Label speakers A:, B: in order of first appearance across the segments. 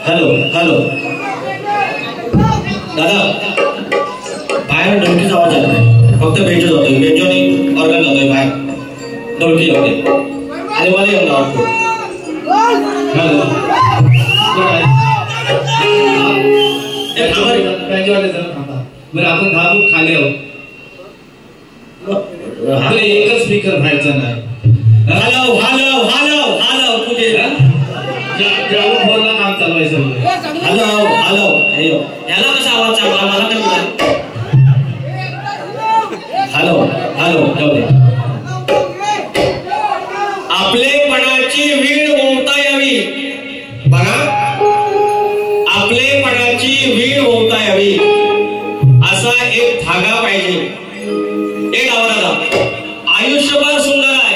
A: Hello hello दादा, बाहेर ढोलकीचा आवाज येत नाही, फक्त बेंचो जातोय, बेंचोनी ऑर्गन जातोय बाहेर, ढोलकी जाते आणि मला येऊन वाटतो. हॅलो
B: बरं, आपण 10 फूट खाली आहोत, एकच स्पीकर व्हायचा नाही.
A: हॅलो हॅलो हॅलो हॅलो कुठे
B: फोनला काम चालवायचं.
A: हॅलो हॅलो हॅलो, याला कसा आवाज चांगला, मला काय बोलाय. हॅलो हॅलो जाऊ दे. आपलेपणाची वीण ओंबता यावी, बघा, आपलेपणाची वीण ओंबता यावी असा एक धागा पाहिजे. एक आवराला आयुष्यभर सुंदर आहे,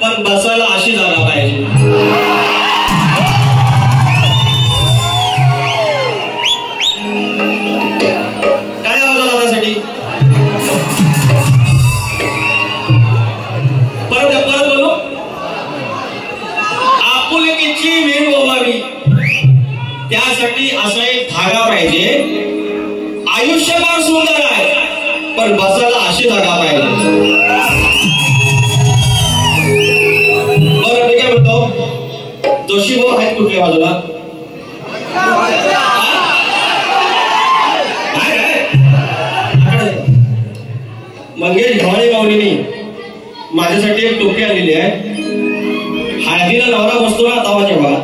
A: पण बसायला अशी जागा पाहिजे. काय आवाज आला त्यासाठी? परत बोलू. आपुलकीची वीण ओवावी, त्यासाठी असा एक धागा पाहिजे. आयुष्यभर सुंदर आहे, पण पण बसायला अशी जागा पाहिजे. बरं मी काय म्हणतो, जोशी भाऊ आहेत कुठल्या बाजूला? मंगेश भावणे गावलीनी माझ्यासाठी एक टोपी आलेली आहे. हळदीला नवरा बसतो ना तावाच्या बघा.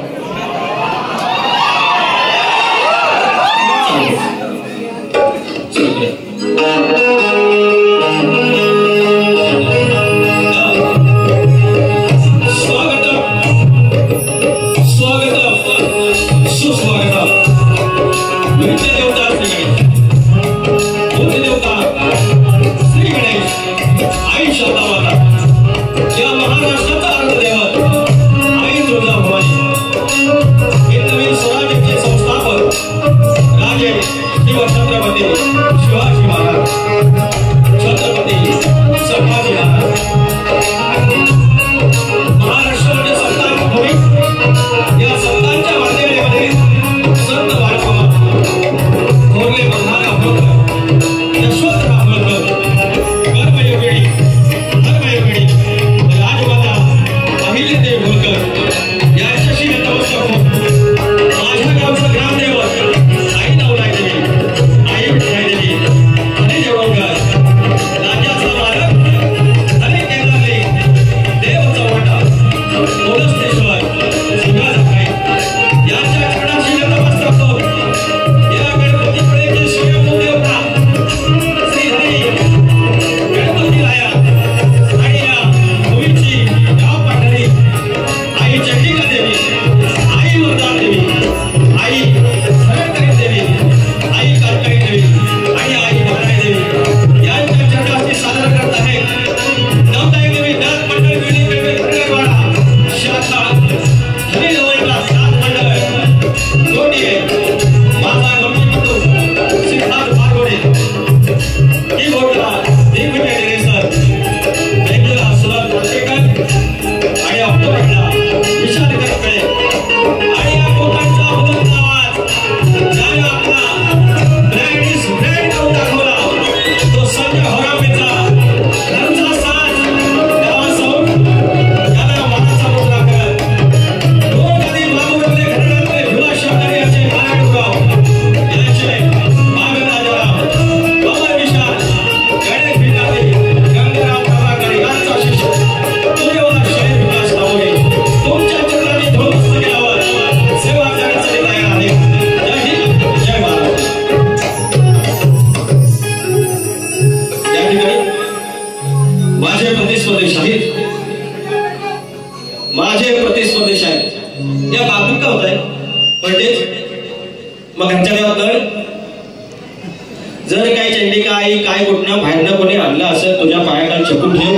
A: जर काही चंडिका आई काय कुठनं बाहेरनं कोणी आणलं असेल तुझ्या पायाखाली चपून ठेव.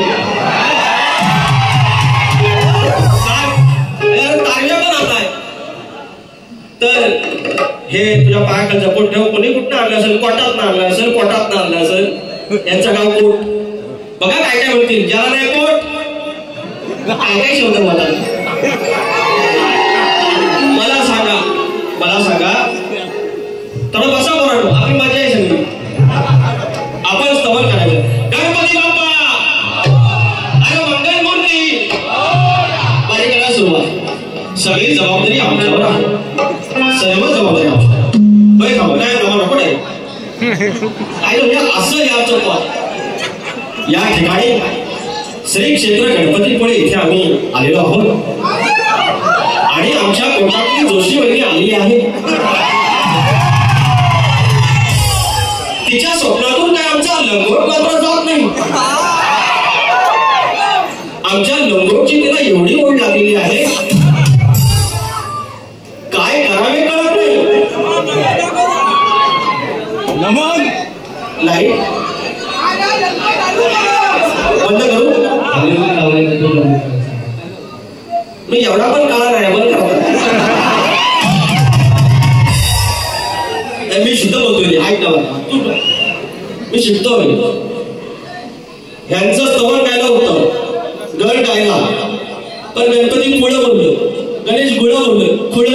A: तारव्या पण आलाय तर हे तुझ्या पायाखाली जपून ठेव. कोणी कुठनं आणलं असेल, कोटात आणलं असेल, कोटात आणलं असेल, यांचं गाव कोट. बघा काय काय म्हणतील, ज्याला नाही कोट काय काय शब्द मला सांगा तर बसा बोलावं. आपली मजा आहे सगळी. आपण स्तवन करायचं. गणपती बाप्पा, अरे मंगल मूर्ती, माझी करा सुरुवात. सगळी जबाबदारी आमच्यावर आहे, सर्व जबाबदारी आमच्यावर. बरं का काय जमा नको आहे काय म्हणजे असं याचं पण या ठिकाणी श्री क्षेत्र गणपतीपुळे इथे आम्ही आलेलो आहोत आणि आमच्या कोटातली जोशी वहिनी आलेली आहे. तिच्या स्वप्नातून काय आमचा लंगोट मात्र जात नाही. आमच्या लंगोटची तिला एवढी ओढ लागलेली आहे, काय करावे कळत नाही. बंद करू मी एवढा पण काळा नाही. बंद करा. मी शुद्ध बोलतोय, ऐक ना मी शिकतोय. ह्यांचं स्तवन गायला होतं, गण गायला, पण गणपती पुढं बोललो, गणेश गुळं बोललो, खुळ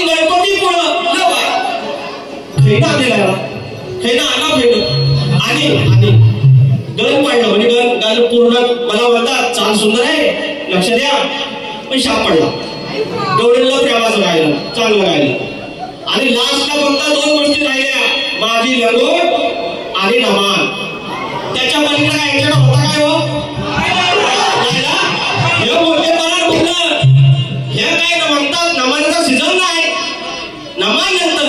A: गणपती पुढं हे ना आला फेड आणि गण पाडलं म्हणजे गण पूर्ण मला म्हणतात चाल सुंदर आहे लक्ष द्या पण शाप पडला गवळीला प्रेमाचं गायला चांगलं गायलं आणि लास्टला फक्त 2 गोष्टी राहिल्या माझी लगोट आणि नमान त्याच्या पलीकडे काय याच्याकडे होता काय हो हे मोठे परार बोललं हे काय म्हणतात नमानाचा सीझन नाही नमान नंतर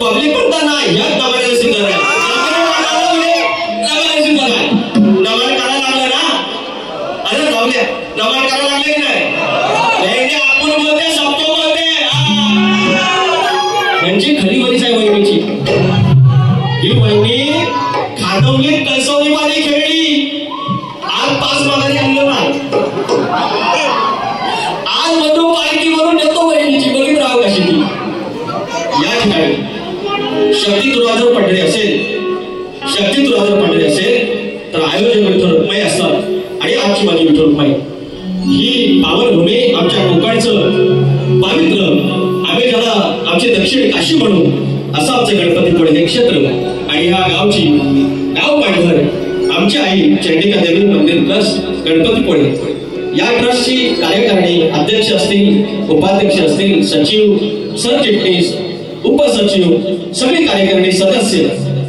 A: पब्लिक म्हणतात ना ह्याच नमानाचा सीझन आहे नमान करायला लागलं ना अरे लावल्या नमान करायला लागले की नाही आपण बोलते सबको बोलते यांची खरी वरीच आहे वहिनीची ही वहिनी खांडवली कळसवली मध्ये खेळली आज 5 मागारी आणलं नाही आज मधून पालखी म्हणून देतो वहिनीची बघित राहा कशी ती या ठिकाणी शक्ती तुला जर पडली असेल तर आयोजन विठ्ठल रुक्माई असतात आणि आजची माझी विठ्ठल रुक्माई ही पावनभूमी आमच्या कोकणचं पवित्र आम्ही ज्याला आमचे दक्षिण काशी म्हणून असं आमचं गणपतीपुळे हे क्षेत्र आणि ह्या गावची गाव पायघर आमची आई चंडिका देवी मंदिर ट्रस्ट गणपतीपुळे या ट्रस्टची कार्यकारिणी अध्यक्ष असतील उपाध्यक्ष असतील सचिव सरचिटणीस उपसचिव सगळे कार्यकारिणी सदस्य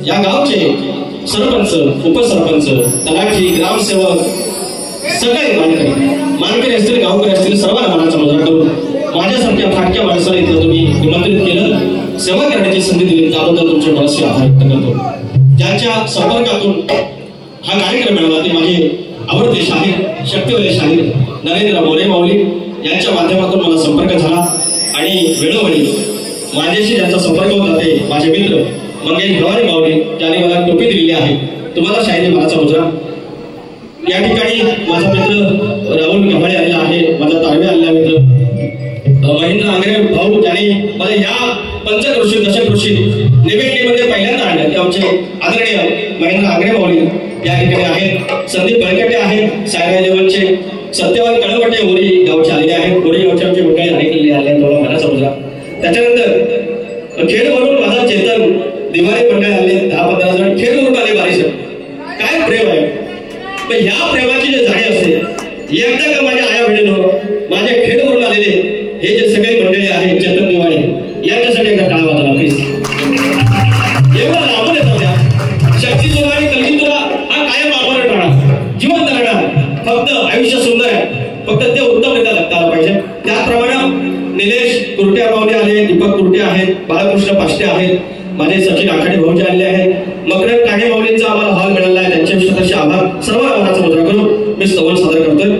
A: या गावचे सरपंच उपसरपंच तलाठी ग्रामसेवक सगळे मानकरी असतील गावकरी असतील सर्वांना मनाचा मुजरा करून माझ्यासारख्या फाटक्या माणसाला इथं तुम्ही निमंत्रित केलं सेवा करण्याची संधी दिली त्याबद्दल तुमचे मनस्वी आभार व्यक्त करतो ज्यांच्या संपर्कातून हा कार्यक्रम मिळाला ते माझे आवडते शाहीर शक्तिवले शाहीर नरेंद्र मोरे माऊली यांच्या माध्यमातून मला संपर्क झाला आणि वेळोवेळी माझ्याशी ज्यांचा संपर्क होता ते माझे मित्र मंगेश भवानी माऊली ज्यांनी मला टोपी दिलेली आहे तुम्हाला शाहिरी मनाचा मुजरा या ठिकाणी माझा मित्र राहुल गव्हाळे आलेला आहे माझा तारवे आलेला मित्र महेंद्र आंग्रे भाऊ ज्यांनी मला या पंचक्रोशी दशक्रोशी निवेदनीमध्ये पहिल्यांदा आणलं ते आमचे आदरणीय महेंद्र आंग्रे माऊली या ठिकाणी आहेत संदीप बळकटे आहेत सायरा लेवलचे सत्यवान कळवटे ओरी गावचे आलेले आहेत ओरी गावचे आमचे मंडळी अनेक आले आहेत मला मनाचा मुजरा त्याच्यानंतर खेळ म्हणून माझा चेतन दिवाळी मंडळ आले 10-15 जण खेळ म्हणून आले बारीश काय प्रेम आहे पण ह्या प्रेमाची जे झाडे असते एकदा का माझ्या आया बहिणीनं माझ्या खेळ म्हणून आलेले हे जे सगळे मंडळी आहेत चेतन दिवाळी यांच्यासाठी एकदा टाळा वाजवा प्लीज एवढा लाभून येतात त्या शक्ती तुला आणि कलगी तुला हा कायम वापर टाळा जिवंत राहणार फक्त आयुष्य सुंदर आहे फक्त ते उत्तमरित्या जगता आलं पाहिजे त्याचप्रमाणे निलेश कुर्टे माऊली आले दीपक कुर्टे आहेत बाळकृष्ण पाष्टे आहेत माझे सचिन आखाडे भाऊजी आलेले आहेत मकरंद काणे माऊलींचा आम्हाला हॉल मिळाला आहे त्यांच्या विषयाचे आभार सर्व मनाचा मुजरा करून मी संवाद सादर करतोय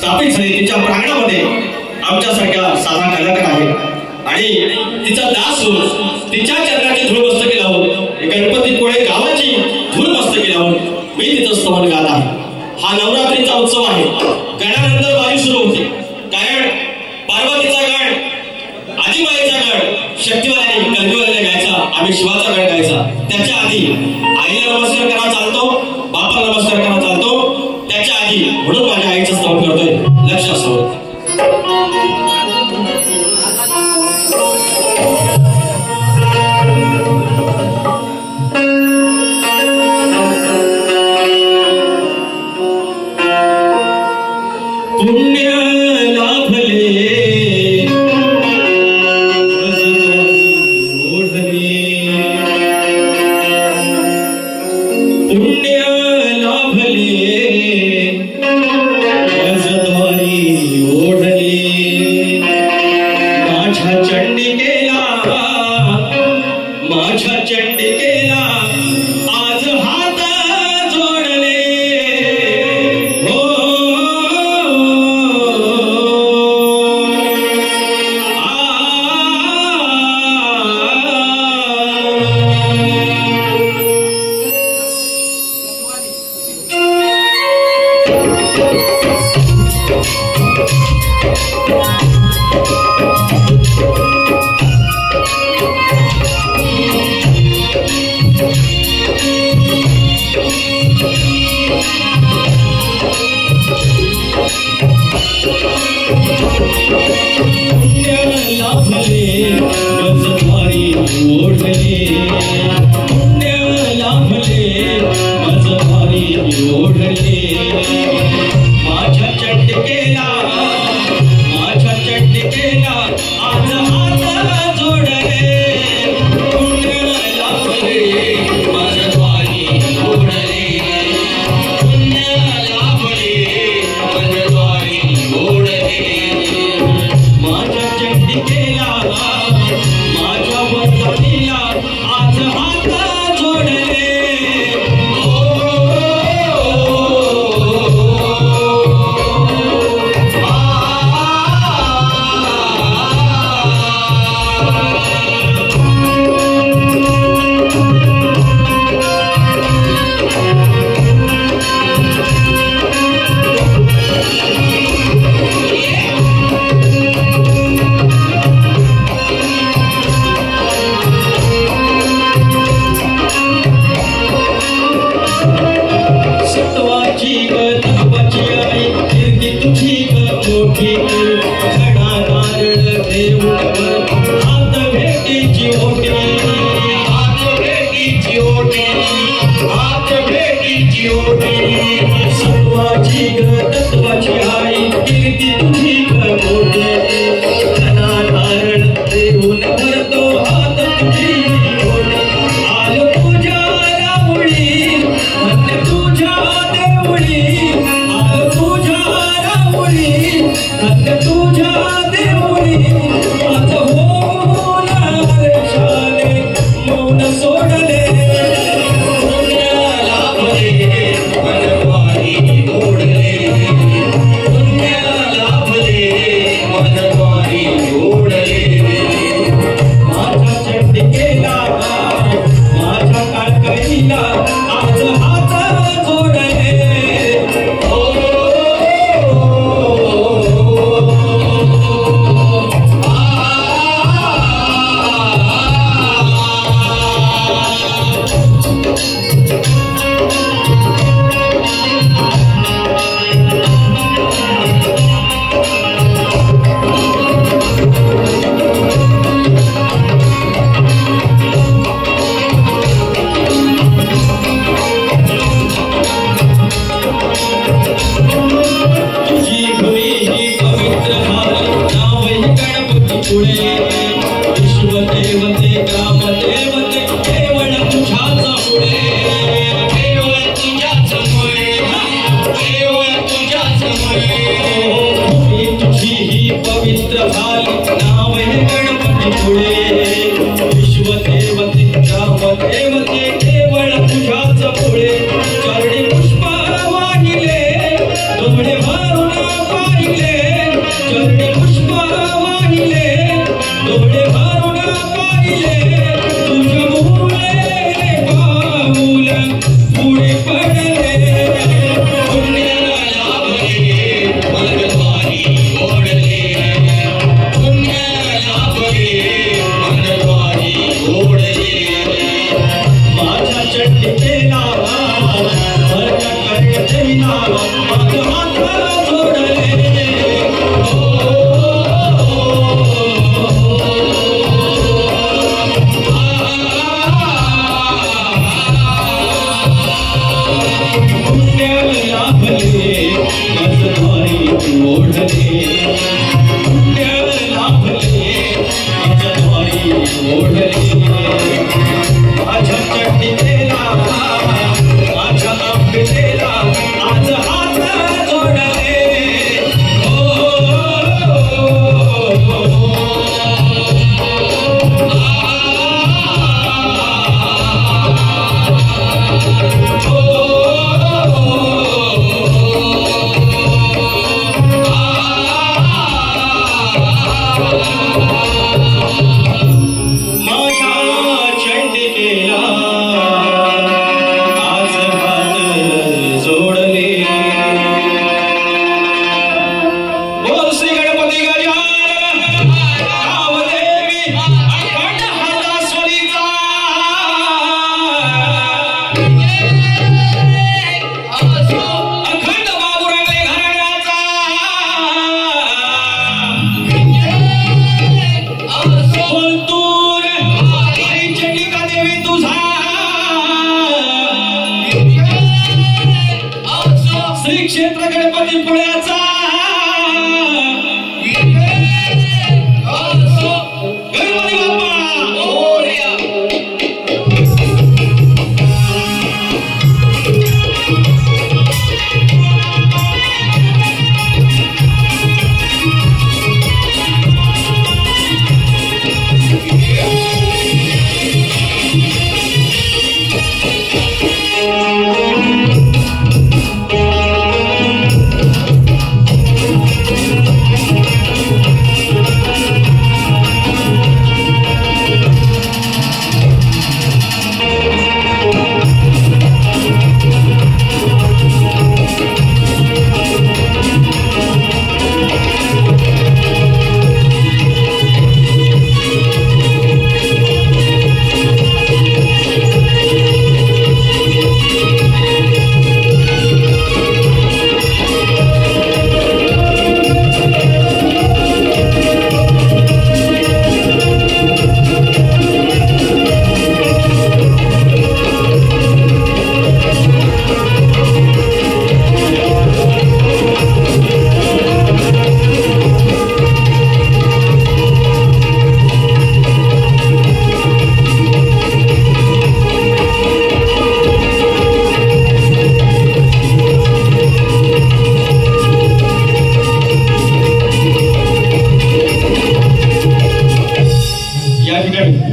A: स्थापित झाली तिच्या प्रांगणामध्ये आमच्यासारख्या साधा कलाकार आहे आणि तिचा दास होऊन तिच्या चरणाची धूळ मस्तकी लावून गणपतीपुळे गावाची धूळ मस्तकी लावून मी तिचं स्तवन गात आहे. हा नवरात्रीचा उत्सव आहे. गणानंतर वारी सुरू होते. कारण पार्वतीचा गण, आदिमाईचा गण शक्तिवाल्याने कल्पवाल्याने गायचा, आम्ही शिवाचा गण गायचा. त्याच्या आधी आईला नमस्कार करा चालतो, बापाला नमस्कार करा चालतो. त्याच्या आधी म्हणून माझ्या आईचं स्तवन करतोय. लक्ष असो.
C: चरणी पुष्प वाहिले, डोळे भरून पाहिले.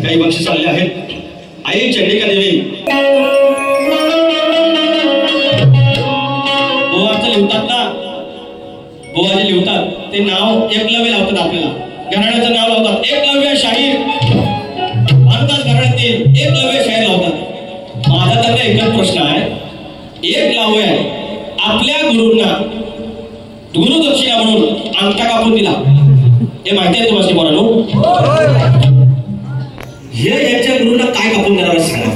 A: काही बक्षीस चालले आहेत. आई चंडिका देवी बोवाचं लिहतात ना, बोवा जे लिहतात ते नाव एकलव्य लावतात. आपल्याला घराण्याचं नाव लावतात एकलव्य शाहीर, भारतात घराण्यातील एकलव्य शाहीर लावतात. माझा त्यांना एकच प्रश्न आहे, एकलव्य आपल्या गुरूंना गुरुदक्षिणा म्हणून अंगठा कापून दिला, हे माहिती आहे तुम्हाला पोरांनो? हे याच्या गुरूंना काय कापून देणार सांगा?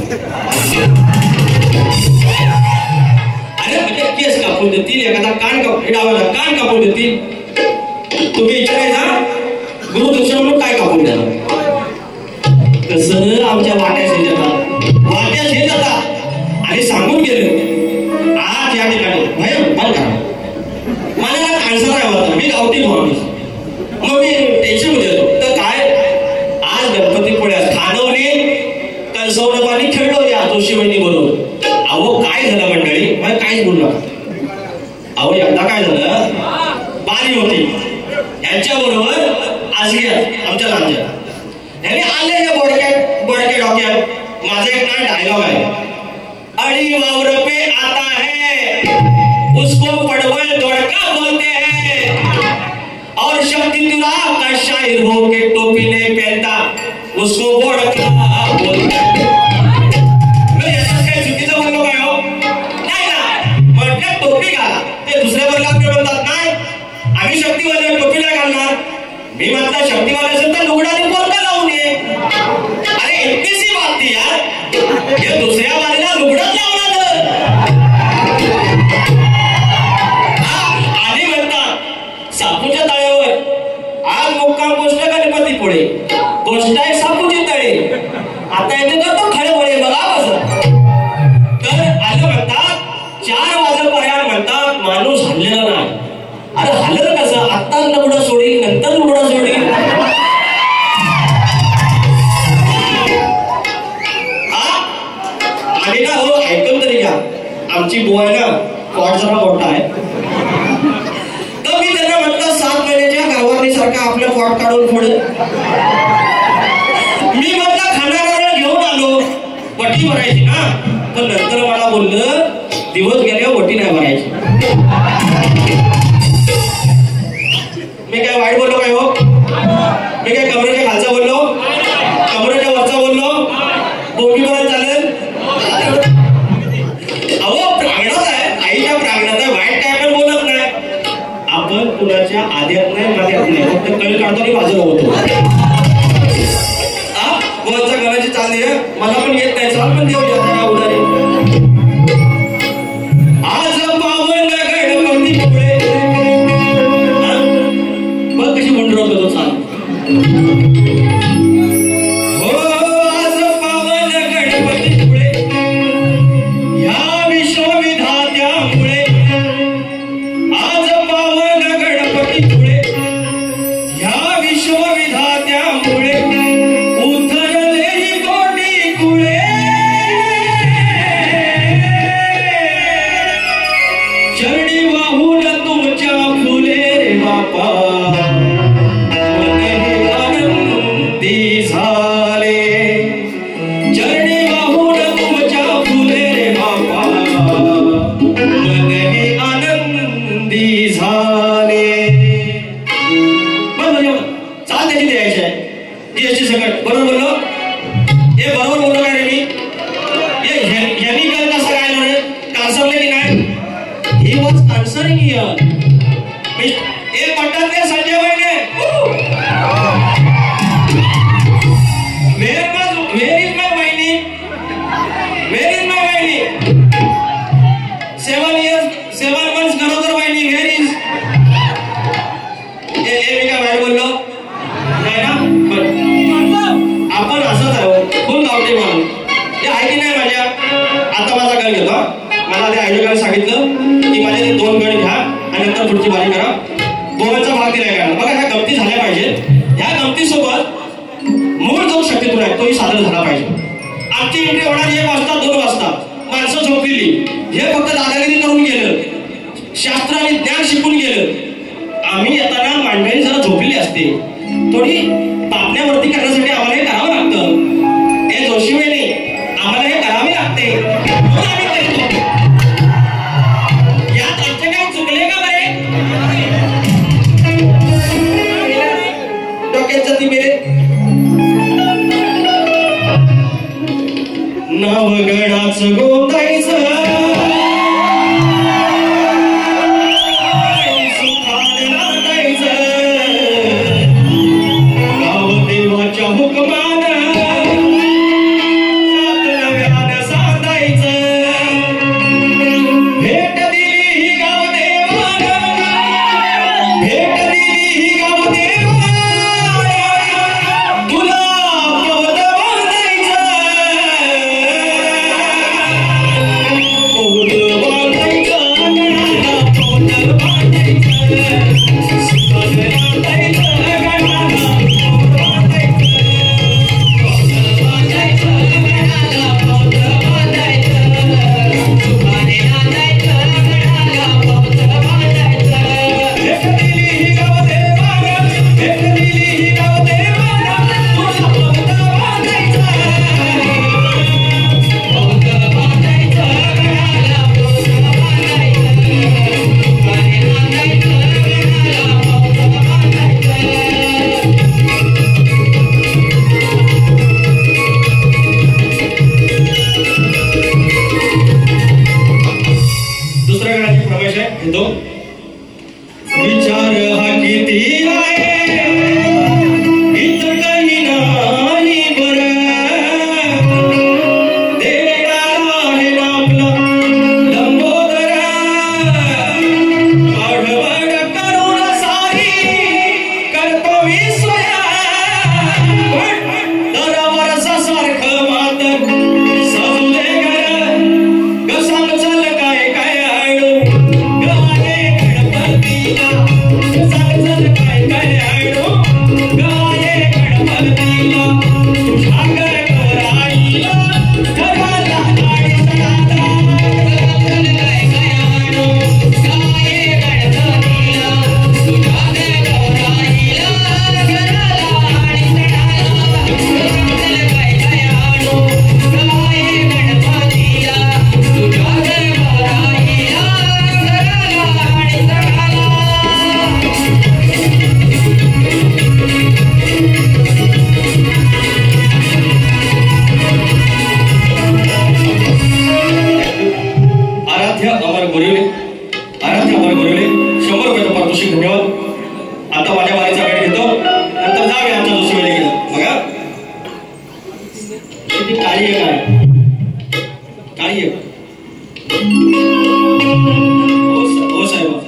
A: अरे म्हणजे केस कापून देतील, एखादा कान कान कापून देतील. तुम्ही विचारायचा गुरुदक्षिणा म्हणून काय कापून देणार? कसं आमच्या वाट्या शेजातात आणि सांगून गेले आज या ठिकाणी भय करा मला ना काळसार आवडतं, मी गावठी माणूस, मग मी टेन्शन मध्ये येतो. तर काय आज गणपतीपुळ्यात खानवली कळसवलं पाणी खेळलो या जोशी वहिनी बरोबर. अहो काय झालं मंडळी, मला काहीच बोलू नका. अहो एकदा काय झालं, पाणी होती यांच्या बरोबर आजग्या आमच्या लांजा यांनी आले या बोडक्या डोक्यात. माझा एक ना डायलॉग आहे, अड़ी वावर पे आता है उसको पड़वल दोड़का बोलते हैं, और शक्तितुला का शायर हो के टोपी नहीं पहनता उसको बोड़का बोलते हैं. मैं याच्यात काही चुकीचं बोललो काय हो? नाही ना, म्हटलं टोपी घाला. ते दुसऱ्या वर्गात म्हणतात नाही आम्ही शक्तीवाले टोपी नाही घालणार. मी म्हटलं शक्तीवाले असेल तर लुगडाने बोलका लावून ये. अरे इतकी सी बात थी यार, हे दुसऱ्या वालेला लुगडाच लावणार. आणि म्हणतात सापूच्या तळ्यावर आज मुक्काम गोष्ट गणपतीपुळे, गोष्ट आहे सापूची तळे. आता येते तर तो खडे पडे बघा कसं. तर आलं म्हणतात 4 वाजेपर्यंत म्हणतात माणूस हल्लेला नाही. अरे हल्लं कसं, आत्ताच लुगडं सोडील नंतर लुगडं सोडील. आणि ना हो ऐकून तरी घ्या, आमची बुवा आहे ना पॉट जरा मोठा आहे, तर मी त्यांना म्हटलं 7 महिन्याच्या गावारणीसारखा आपलं पॉट काढून पुढे मी म्हटलं खाणारा घेऊन आलो, वटी भरायची ना. पण नंतर मला बोललं दिवस गेल्यावर वटी नाही भरायची. मी काय वाईट बोललो काय हो? मी काय कमरेच्या खालचा बोललो, कमरेच्या वरचा बोललो, बोटी भरायला चालेल? अहो प्रांगणात आहे, आईच्या प्रांगणात आहे, वाईट काय पण बोलत नाही आपण. कुणाच्या आद्यात नाही माझ्यात नाही, फक्त कळ काढतो आणि बाजूला होतो. कोणाच्या घराची चाल दे, मला पण येत नाही, चाल पण देऊ उदारी. आज पावन गणपती पुढे बघ कशी मुंडरवतो तो चाल. हो आज पावन गणपती पुढे या विश्वविधात्यामुळे, आज पावन गणपती पुढे या विश्वविधात्यामुळे चरणी वाहून तुमच्या फुले रे बापा, मन हे आनंदी झाले. चरणी वाहून तुमच्या फुले रे बापा, मन हे आनंदी झाले. बरोबर चाल त्याची द्यायची आहे जीएसटी सकट. बरोबर बोललो? हे बरोबर बोललो काय रे मी? ह्यानी करत असं काय रे कासरले की नाही? He was answering here. एक म्हणतात ते संजय भाईने. Where is my वहिनी? Where is my वहिनी? 7 months गरोदर वहिनी. Where is? मी काय वाईट बोललो नाही ना? आपण असंच आहे, खूप गावते म्हणून हे आहे की नाही माझ्या. आता माझा गण घेतो. मला त्या आयोजकाने सांगितलं की माझे ते 2 गण घ्या आणि नंतर पुढची बारी करा. गोव्याचा भाग दिलाय का बघा. ह्या गमती झाल्या पाहिजेत. ह्या गमतीसोबत मूळ जो शक्तीतून आहे तोही सादर झाला पाहिजे. आमची एंट्री होणार 1 वाजता 2 वाजता. माणसं झोपलेली, हे फक्त दादागिरी करून गेलं, शास्त्र आणि ज्ञान शिकून गेलं. आम्ही येताना मांडणी जरा झोपलेली असते, थोडी पापण्यावरती करण्यासाठी आम्हाला हे करावं लागतं. हे जोशी वहिनी आम्हाला हे करावे लागते. यात आमचं काय चुकले का बरे? डोक्यात जाती मेरे. नवगडाचं गोंदायचं जोशी धन्यवाद. आता माझ्या बाईचा वेळ घेतो, नंतर जाऊया आमच्या जोशी वेळी गेलं. बघा किती काळी आहे, काय काळी आहे. हो साहेब.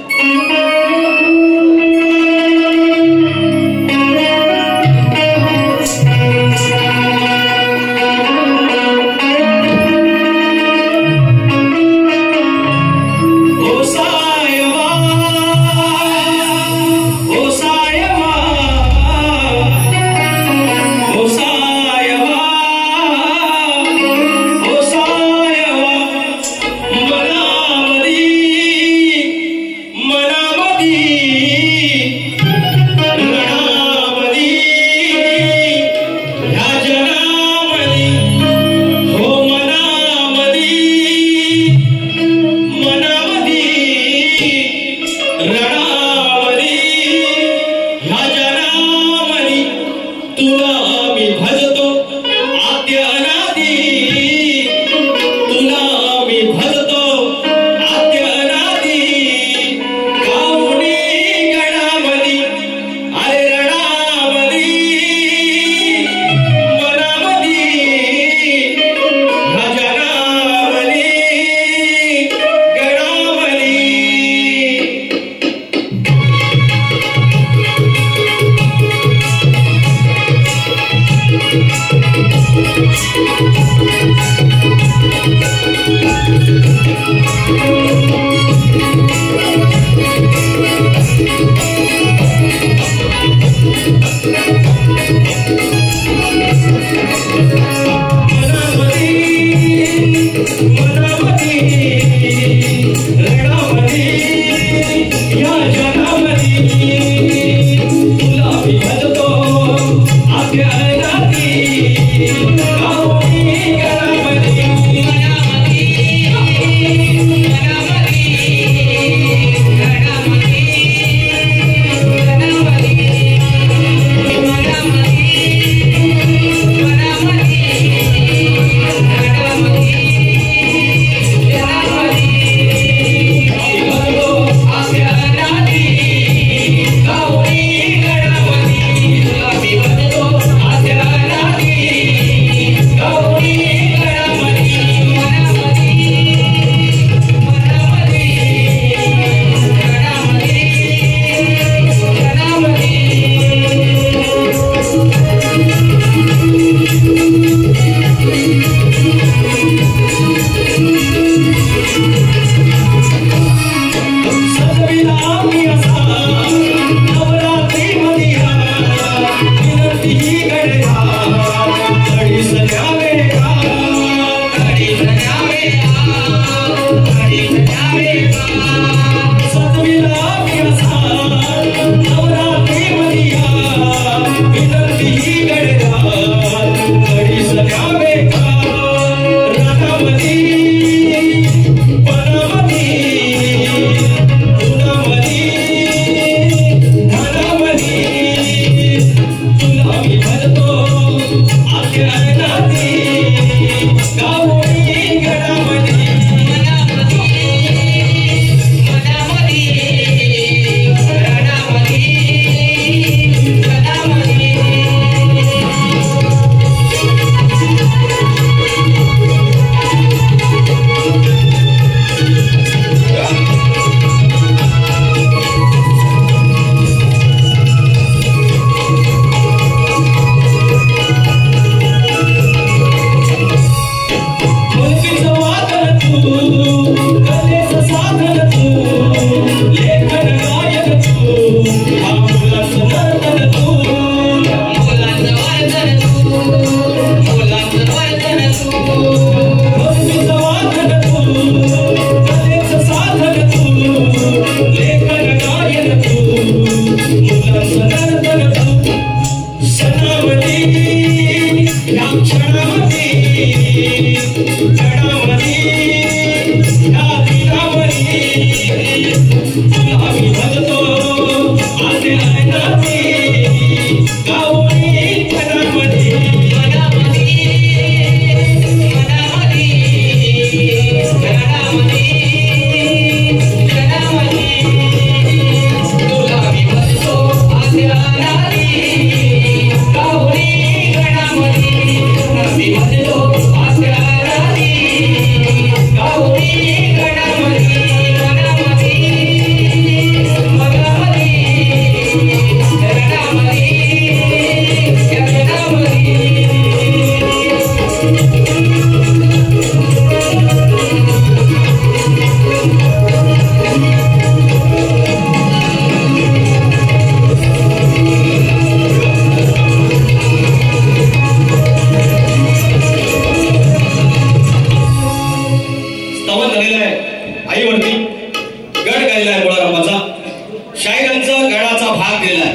A: भाग दिलाय.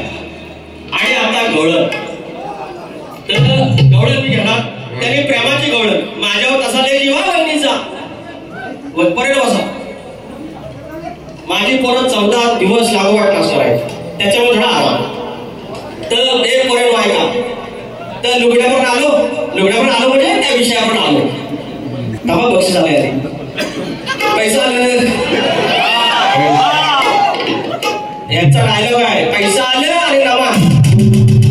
A: आणि आता गवळण. तर गवळण मी घेणार. त्याने प्रेमाची गवळण माझ्यावर तसा लय जीवा बहिणीचा वरपर्यंत बसा. माझी पोरं 14 दिवस लागोपाठ ट्रान्सफर आहे, त्याच्यामुळे थोडा आराम. तर एक पोरं व्हायचा. तर लुगड्यावर आलो म्हणजे त्या विषयावर आलो. तवा बक्षीस आलं याने, पैसा आलं. यांचा डायलॉग आहे, पैसा आलं आणि नामा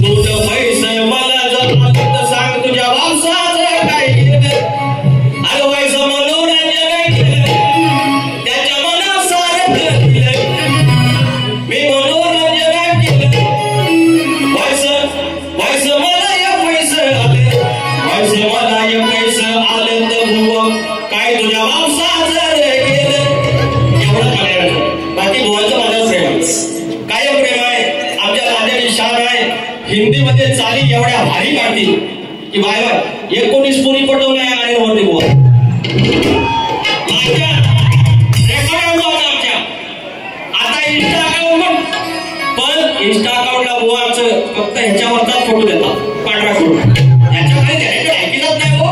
A: तुझं पैसे मला जर सांग तुझ्या वापसाचं काय केलं. अगं पैसा मनोरंजन केलं, त्याच्या मनासारखं केलं. मी मनोरंजन केलं. पैसे मला या पैसे आले, पैसे मला या पैसे आले तर बुवा काय तुझ्या वापसाचं केलं. एवढं करायचं. बाकी बुवाचं माझं प्रेम काय प्रेम आहे. आमच्या राजाची शान आहे. हिंदीमध्ये चाली एवढ्या भारी काढतील की बाय 19 पुरी पटवल्या आणि होते बुवा. माझ्या रेकॉर्ड आमच्या आता इंस्टा अकाउंट, पण इंस्टा अकाउंटला बुवाचं फक्त ह्याच्यावरचा फोटो देतात, पांढरा फोटो. ह्याच्याकडे त्याच्याकडे ऐकलंच नाही हो.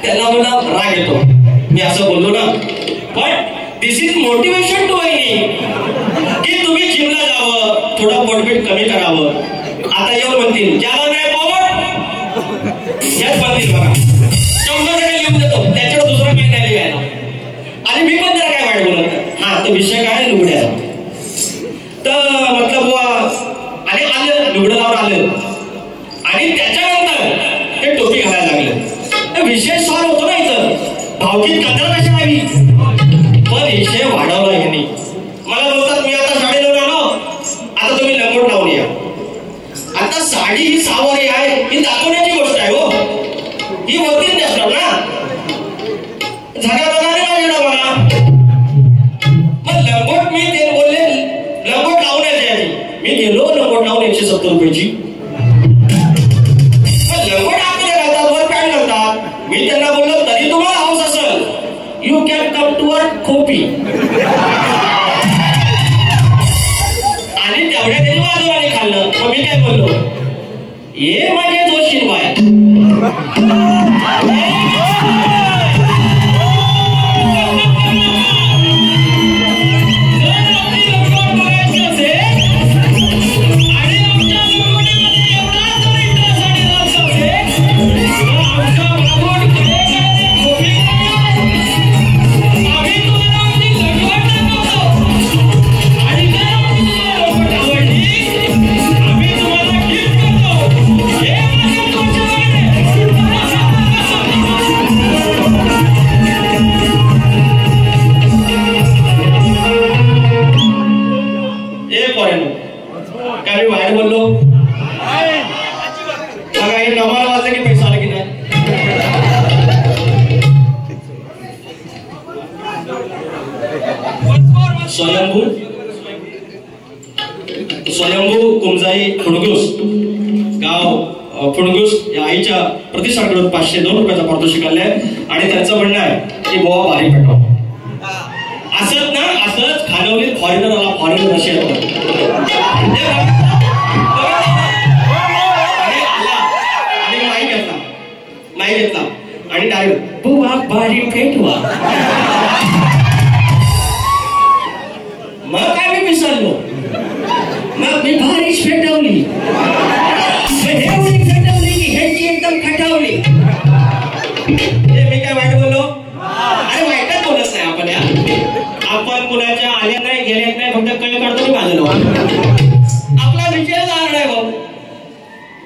A: त्याला मला राग येतो मी असं बोललो ना. पण दिस इज मोटिवेशन टू की तुम्ही जिमला जावं, थोडं पोटपीठ कमी करावं. आता येऊन म्हणतील ज्याला नाही पोट याच म्हणतील बघा 14 लिहून देतो, त्याच्यावर दुसरा काही नाही लिहायला. आणि मी पण जरा काय वाईट बोलत. हा तर विषय काय लुगड्याचा. तर म्हटलं बुवा आणि आलं लुगड्यावर आलं आणि त्याच्यानंतर ते टोपी घालायला लागले. विषय सॉल्व होतो ना इथं. भावकीत कदर कशी हवी. पण विषय वाढवला यांनी. मला बोलतात मी आता साडी लावून आलो, आता तुम्ही लंगोट लावून या. आता साडी ही सावरी आहे, ही दाखवण्याची गोष्ट आहे हो. ही होतीच नसणार ना. झाल्याप्रमाणे नाही येणार मला. मग लंगोट मी ते बोलले लंगोट लावण्याची आधी मी गेलो लंगोट लावून 170 रुपयाची. लंगोट आतमध्ये घालतात, वर पॅन्ट घालतात. मी त्यांना बोललो तरी तुम्हाला हाऊस असेल you can come to our खोपी. आणि तेवढ्या त्यांनी वाजवणे खाल्लं. मग मी काय बोललो ये माझे जोशीन बाय. काय बाहेर बोललो बघा हे नमाला वाजलं की पैसा आला की नाही. स्वयंभू कुमजाई फुडगुस गाव फुडगुस या आईच्या प्रतिष्ठानकडून 502 रुपयाचा पारितोषिक आलाय. आणि त्यांचं म्हणणं आहे की बोवा भारी पेटवा. असंच ना असंच खानवलीत फॉरेनरला फॉरेनर असे नाही घेतला आणि डायरेक्ट बुवा भारी पेटवा. मग काय मी विसरलो. मग मी भारीच पेटवली. पेटवली की ह्याची एकदम खटावली. मी काय वाईट बोललो. अरे वाईटच बोलत नाही आपण. या आपण कुणाच्या आल्या नाही गेल्यात नाही, फक्त कळ काढतो माझं आपला विषय जाणार आहे भाऊ.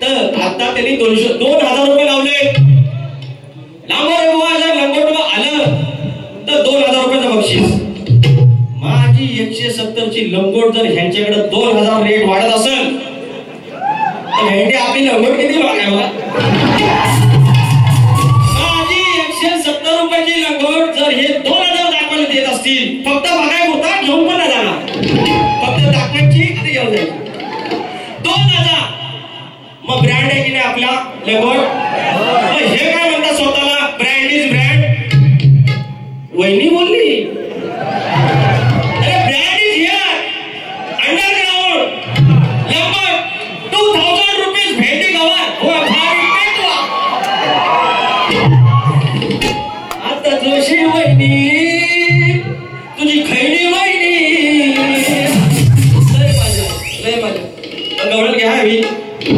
A: तर आता त्यांनी 2000 रुपये लावले. लंगोट आलं तर 2000 रुपयाचं बक्षीस. माझी 170ची लंगोट जर ह्यांच्याकडे 2000 रेट वाढत असेल तर ह्यांनी आपली लंगोट किती वाढायला. माझी 170 रुपयाची लंगोट जर हे 2000 दाखवायला देत असतील, फक्त बघाय होता घेऊन पण नाही जाणार, फक्त दाखवायची ते घेऊन जायची 2000. मग ब्रँड आहे की नाही आपला लंगोट. हे काय म्हणतात स्वतःला ब्रँड इज ब्रँड. वहिनी बोलली अरे ब्रँड इज हिअर अंडर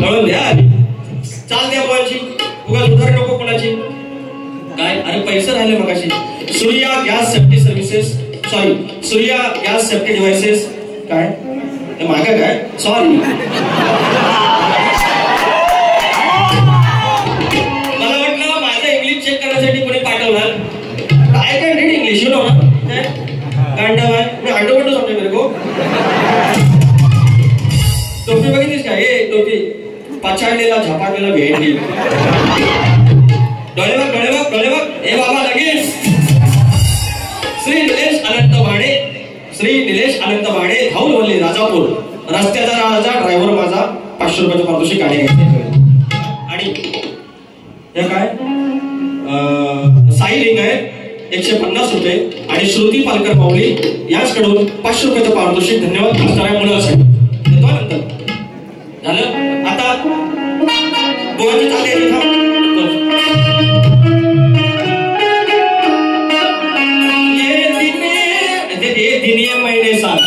A: कळून द्या चाल द्या कोणाची उगा सुधार नको कोणाची काय अरे पैसे राहिले मगाशी Surya gas safety services sorry Surya gas safety devices काय ते मागे काय सॉरी मला वाटलं माझं इंग्लिश चेक करण्यासाठी कोणी पाठवणार I can read English you know ना कांडा मी आटोमॅटिक समजे मेरे को टोपी बघितलीस का हे टोपी पछाडलेला झपाटलेला भेंडी डोळे बघ हे बाबा लगेच श्री निलेश अनंत भाडे धावून बोलले राजापूर रस्त्याचा राजा ड्रायव्हर माझा 500 रुपयाचं पारितोषिक गाडी घ्यायचे आणि हे काय साई लिंग आहे 150 रुपये आणि श्रुती पालकर पावली याचकडून 500 रुपयाचं पारितोषिक धन्यवाद असणाऱ्या मुलांसाठी देतो नंतर झालं आता बोलायची चालली दिनिये महिने साल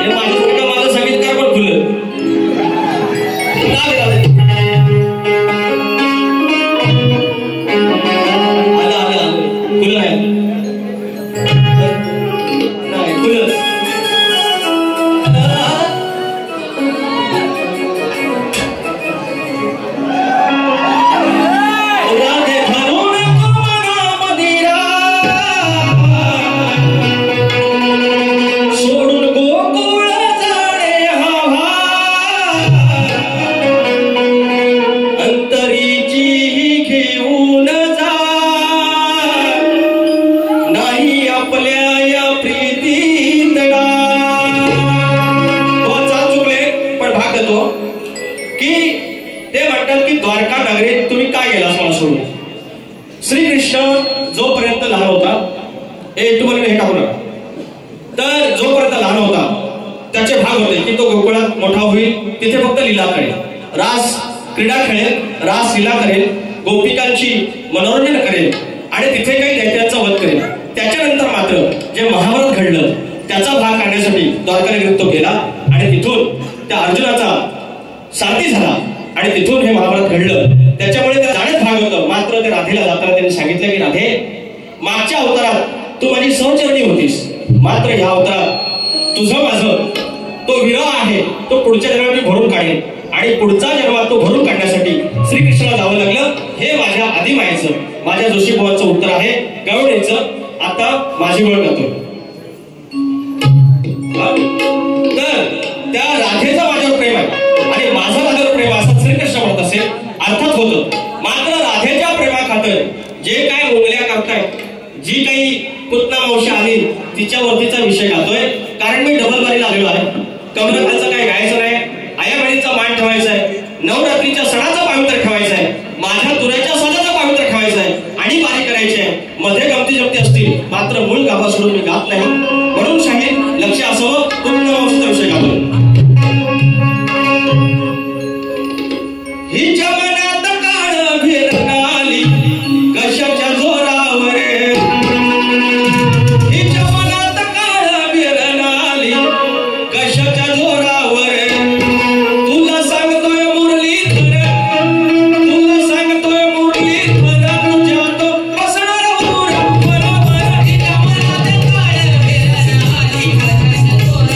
A: माझं संगीतकार पण खुलं श्रीकृष्ण जोपर्यंत लहान होता तुम्हाला हे टाकू नका तर जोपर्यंत लहान होता त्याचे भाग होते की तो गोकुळात मोठा होईल तिथे फक्त लीला करेल रास क्रीडा खेळेल रास लीला करेल गोपिकांची मनोरंजन करेल आणि तिथे काही दैत्याचा वध करेल त्याच्यानंतर मात्र जे महाभारत घडलं त्याचा भाग काढण्यासाठी द्वारकानगरीत तो गेला आणि तिथून त्या अर्जुनाचा सारथी झाला आणि तिथून हे महाभारत घडलं त्याच्यामुळे त्या जाण्यात भाग होतं मात्र ते राधेला जाताना त्यांनी सांगितलं की राधे मागच्या अवतारात तू माझी सहचरणी होतीस मात्र ह्या अवतारात तुझं माझं तो विरह आहे तो पुढच्या जन्मात मी भरून काढेन आणि पुढचा जन्मात तो भरून काढण्यासाठी श्रीकृष्णाला जावं लागलं हे माझ्या आदिमायेचं माझ्या जोशी भावाचं उत्तर आहे गवळीचं आता माझी वेळ करतो तर त्या राधेचा माझ्यावर प्रेम आहे आणि माझं माझ्यावर प्रेम असं श्रीकृष्ण म्हणत असेल अर्थात होतं मात्र राधेच्या प्रेमाखातर जे काय उंगल्या करताय जी काही पुतना मावशी आली तिच्यावरतीचा विषय घालतोय कारण मी डबल बारीला आलेलो आहे कमरखालचं काय गायचं नाही आयाबाईचा मान ठेवायचा आहे नवरात्रीच्या सणाचा पवित्र ठेवायचा आहे माझ्या तुऱ्याच्या सणाचा पवित्र ठेवायचा आहे आणि बारी करायची आहे मध्ये गमती जमती असतील मात्र मूळ गाभा सोडून मी गात नाही म्हणून शाहीर लक्ष असावं पुतना मावशीचा विषय घालतोय हिच्या मनात काळ फिरणाली कशाच्या जोरावर हिच्या मनात काळ फिरणाली कशाच्या जोरावर तुला सांगतोय मुरलीधर तुला सांगतोय मुरलीधर तुझ्या तो बसणार बरोबर हिच्या मनात काळ फिरणाली कशाच्या जोरावर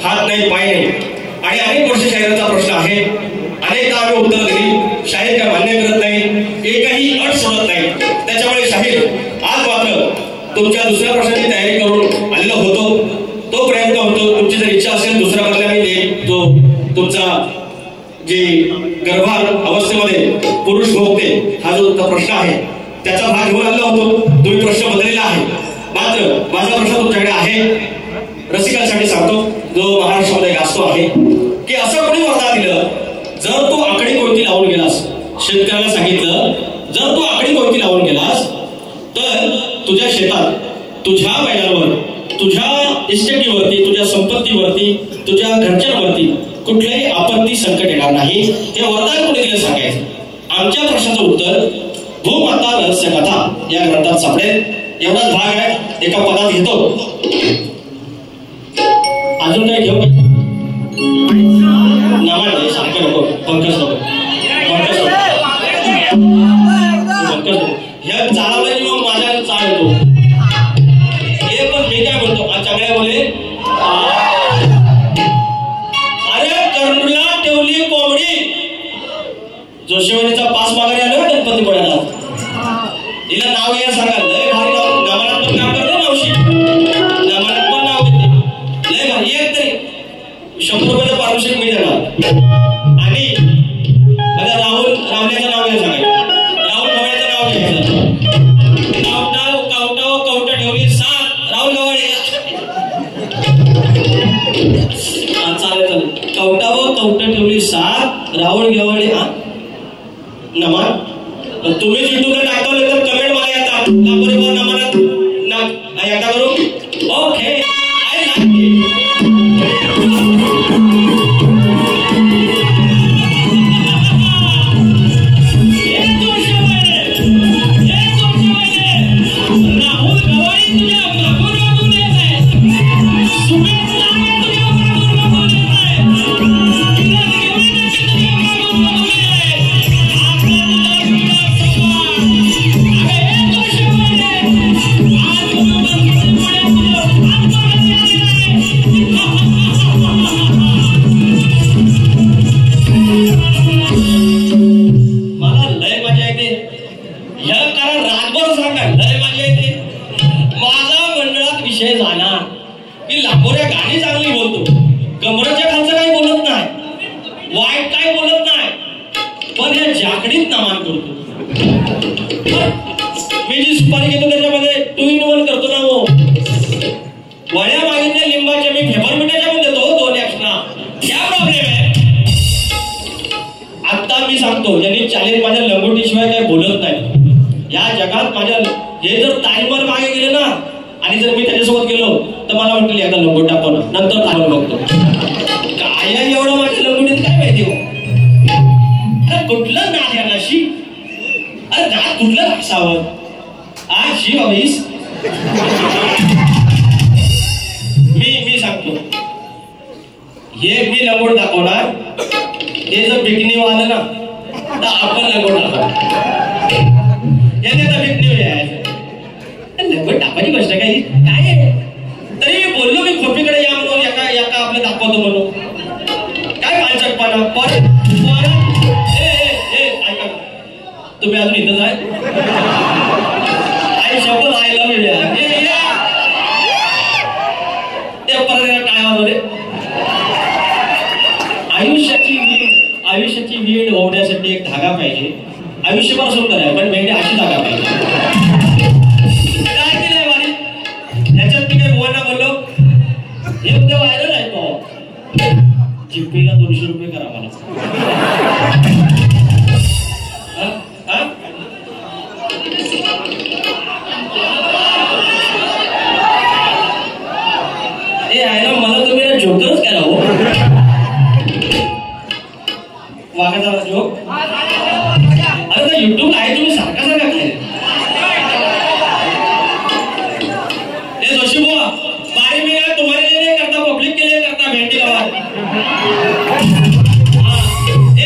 A: हात नाही पाय नाही आणि अनेक वर्ष शाहिराचा प्रश्न आहे. अनेकदा आम्ही उत्तर दिली, शाहीर काय मान्य करत नाही, एकही अट सोडत नाही. त्याच्यामुळे शाहीर आज मात्र तुमच्या दुसऱ्या प्रश्नाची तयारी करून आलेलो होतो. तो प्रयत्न होतो, तुमची जर इच्छा असेल दुसरा बदला मी देईन. जो तुमचा जे गर्भार अवस्थेमध्ये पुरुष भोगते हा जो प्रश्न आहे त्याचा भाग घेऊन आलेला होतो. तुम्ही प्रश्न बदललेला आहे. मात्र माझा प्रश्न तुमच्याकडे आहे, रसिकांसाठी सांगतो, जो महाराष्ट्रामध्ये गाजतो आहे की असं कोणी वरदान दिलं, जर तू आकडी कोणती लावून गेलास, शेतकऱ्याला सांगितलं जर तू आकडी कोणती लावून गेलास तर तुझ्या शेतात, तुझ्या बैलांवर, तुझ्या इस्टेटीवरती, तुझ्या संपत्तीवरती, तुझ्या घरच्यांवरती कुठल्याही आपत्ती संकट येणार नाही. हे वरदान कोणी दिलं सांगायचं. आमच्या प्रश्नाचं उत्तर भूमाता रहस्य कथा या ग्रंथात सापडेल. एवढाच भाग आहे, एका पदात घेतो. अजून काही घेऊ नामा सारखं नको, पंकज नको, पंकज ह्या चाळाला की मग माझ्या चाळ येतो. हे पण मी काय बोलतो, चांगल्या बोले अरे कर्णूला ठेवली कोंबडी. जोशीवाडीचा पास मागायला आलो गणपतीपुळ्याला, तिला नाव या सांगा, लय भारी नाव, गमनात पण काम करते मावशी, गमनात पण नाव घेते, लय भारी. एक तरी 100 रुपयाचं पारितोषिक मी देणार. आणि माझ्या रावण्याचं नाव घ्या सांगायचं, राहुल गवळ्याचं नाव घ्यायचं. कवटा ठेवली 7 राहुल गवळे. चालेल. कवटा ठेवली 7 राहुल गवळे. हा नमान तुम्ही युट्यूबला टाकवलं तर कमेंट मला येतात, लाखोरीवर नमनात ना एकदा करू. Okay, I like it. Rahul Gawali तुझ्या मागून येत आहे, सुमेध नामे तुझ्या मागून येत आहे, मला लय मजा येते. ह्या कारण रातभर सांगा लय मजा येते. माझा मंडळात विषय झाला की लांबोऱ्या गाणी चांगली बोलतो, कमराच्या खालचं काही बोलत नाही, वाईट काय बोलत नाही, पण ह्या जाकडीत नमान करतो. मी जी सुपारी घेतो त्याच्यामध्ये 2 in 1 करतो ना. हो वळ्या मागितल्या लिंबाच्या मी फेफरमिठाच्या पण देतो 2 एक्स्ट्रा. क्या प्रॉब्लेम आहे. आता मी सांगतो, ज्यांनी चालेल माझ्या लंगोटीशिवाय काही बोलत नाही या जगात, माझ्या हे जर टाइमवर मागे गेले ना आणि जर मी त्याच्यासोबत गेलो तर मला वाटलं एकदा लंगोट टाकवलं, नंतर टाइमर बघतो. काय एवढं माझ्या लंगोटीत काय माहिती. हो अरे कुठलं नाद या नाशी, अरे नाद कुठलं असावं. आज शिव अभीस मी सांगतो, हे मी लंगोट दाखवणार. हे जर बिकनीव आलं ना तर आपण लंगोट दाखवणार. याने आता बिकनीव यायचं, लंगोट टाकायची गोष्ट काही काय आहे. तरी मी बोललो मी खोपीकडे या म्हणून, एका आपलं दाखवतो म्हणून. काय पालचटपणा. परत ऐका, तुम्ही अजून इथंच आहे. आई शब्द आय लव्ह यू परत काय रे. आयुष्याची वीण ओढण्यासाठी एक धागा पाहिजे. आयुष्यभर सुंदर आहे पण वेगळी अशी धागा पाहिजे. काय केलंय वारी याच्यात मी काय गोवांना बोललो, हे उद्या व्हायरल आहे तो. जिप्पीला 200 रुपये करा मला. मला तुम्ही जोकरच केला हो. वागाचा जोक. अरे तर युट्यूब आहे, तुम्ही सारखा काय जोशी बुआ बारे में तुम्हारे लिए करता, पब्लिक के लिए करता, भेंटी लगा.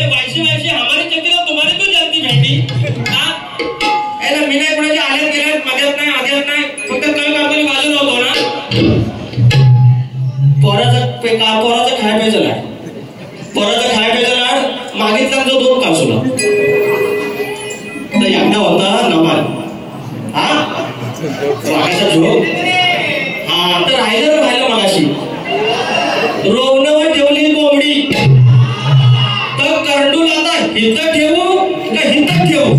A: वैसी हमारी चक्कीला तुम्हारी क्यों जलती भेंटी. ना मी नाही कोणाच्या आल्यात गेल्यात, मध्यात नाही, आध्यात नाही, फक्त कल करताना बाजूला होतो ना. पोराचा पोराचा खाय प्यायचा लाड, पोराचा खाय प्यायचा लाड मागितला जो 2 कासुला. तर एकदा होता नमान, हा वाघाचा झोप, हा तर राहिलं मगाशी. रोवणं ठेवली कोंबडी, तर करंडूल आता हिथं ठेवू का हिथं ठेवू?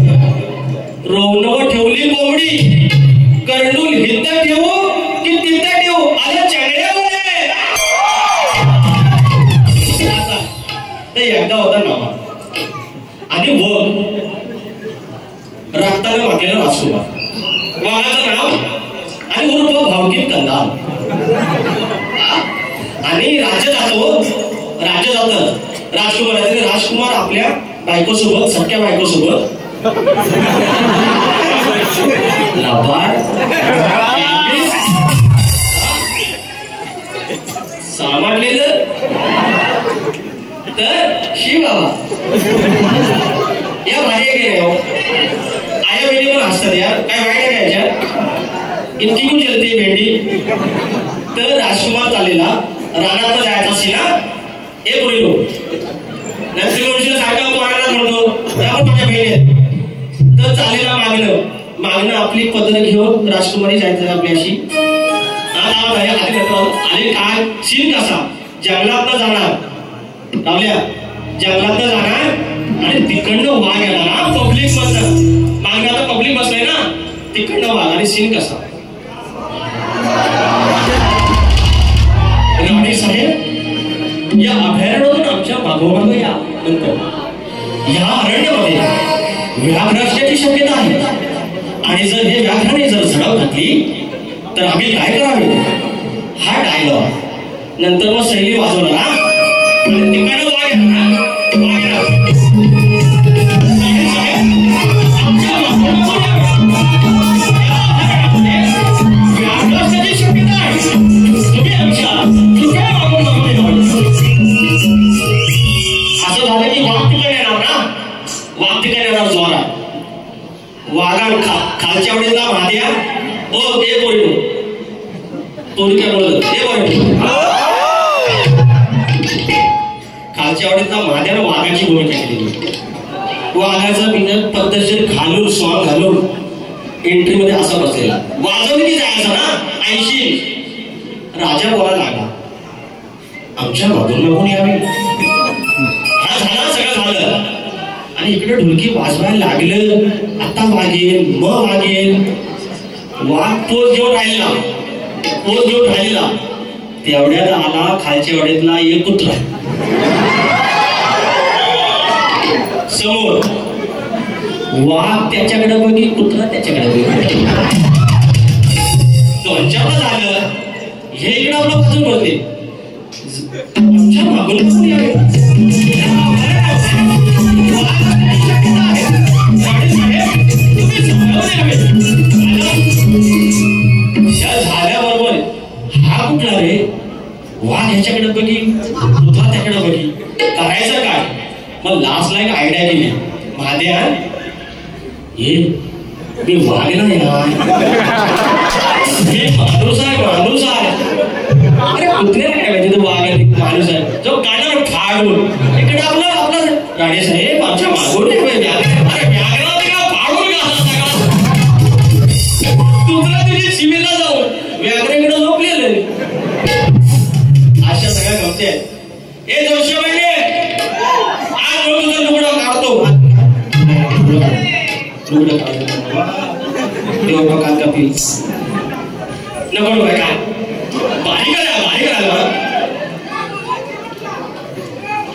A: रोवणं ठेवली कोंबडी, करंडूल हिथं ठेवू की तिथं ठेवू? आलं चेंगड्यावर. ते एकदा होता नामा आणि बघ रक्ताने वाटलेला राजकुमार, वाघाचं नाव आणि उर्फ भावकीत कंदाल. आणि राज्य जातं राजकुमाराचे. राजकुमार आपल्या बायकोसोबत, सख्या बायकोसोबत लबाड सामाटलेलं. तर शिव बाबा या भारी गेले हो, आया बहिणी पण असतात यार, काय वाईट आहे याच्यात? इतकी कुठे चलते भेंडी. तर राजकुमार चाललेला रानात जायचा असेल ना, हे बोललो नरसिंह सारखा पोराला म्हणतो त्यावर माझ्या बहिणी. तर चालेला मागणं आपली पदर घेऊन राजकुमारी जायचं आपल्याशी. आणि काय सीन कसा, जंगलात जाणार रावल्या, जंगलात जाणार आणि तिकडनं वाघ येणार ना पब्लिक मधनं. मागणं आता पब्लिक बसलाय ना, तिकडनं वाघ. आणि सीन कसा, राणे साहेब या अभयारण्यातून आमच्या मागोमाग या. नंतर या अरण्यामध्ये व्याघ्र असण्याची शक्यता आहे आणि जर हे व्याघ्राने जर झडप घातली तर आम्ही काय करावे? हा डायलॉग नंतर मग शैली वाजवणार आणि तिकडनं वाघ येणार. व्याघ्र असण्याची शक्यता आहे, तुम्ही आमच्या असं झालं की वाघ तिकडे येणार ना, वाघ तिकडे येणार जोरात. वाघान खालच्या वडीला महाद्या ओ ते बोललो तोडी काय बोलत ते बोलतो. खालच्या वडीला महाद्यानं वाघाची भूमिका केली. वाघाचा बिंग पद्धतशीर घालून सॉंग घालून एंट्री मध्ये असा बसलेला, वाजवली की जायचं ना 80. राजा बोलायला लागला आमच्या बाजूला कोणी यावी. हा झाला सगळं झालं आणि इकडे ढोलकी वाजवायला लागलं. आता वागेल मग वागेल. वाघ पोच घेऊन राहिला तेवढ्यात आला खालच्या वड्यातला एक कुत्रा समोर. वाघ त्याच्याकडे बघी, कुत्रा त्याच्याकडे बघी. दोनच्याला झालं हे इकडे आपलं बाजून बोलते आमच्या मागून झाल्याबरोबर हा कुठला रे? वाघ ह्याच्याकडे बघी, कुत्रा त्याकडे बघी. करायचं काय? मग लास्टला एक आयडिया केली. महाद्या हे मी वाघ नाही यार, मी माणूस आहे. अरे कुत्र्याला काय माहिती तो वाघ आहे माणूस आहे. जो काढणार फाडून इकडे आपला राणे साहेब आमच्या मागून कुत्रा तुझी सीमेला जाऊन व्याघ्राकडे झोपलेलं. अशा सगळ्या गमती आहेत. हे दोषी म्हणजे आज तुझा लुगडा काढतो काल का प्लीज नको काय काय बारीक आला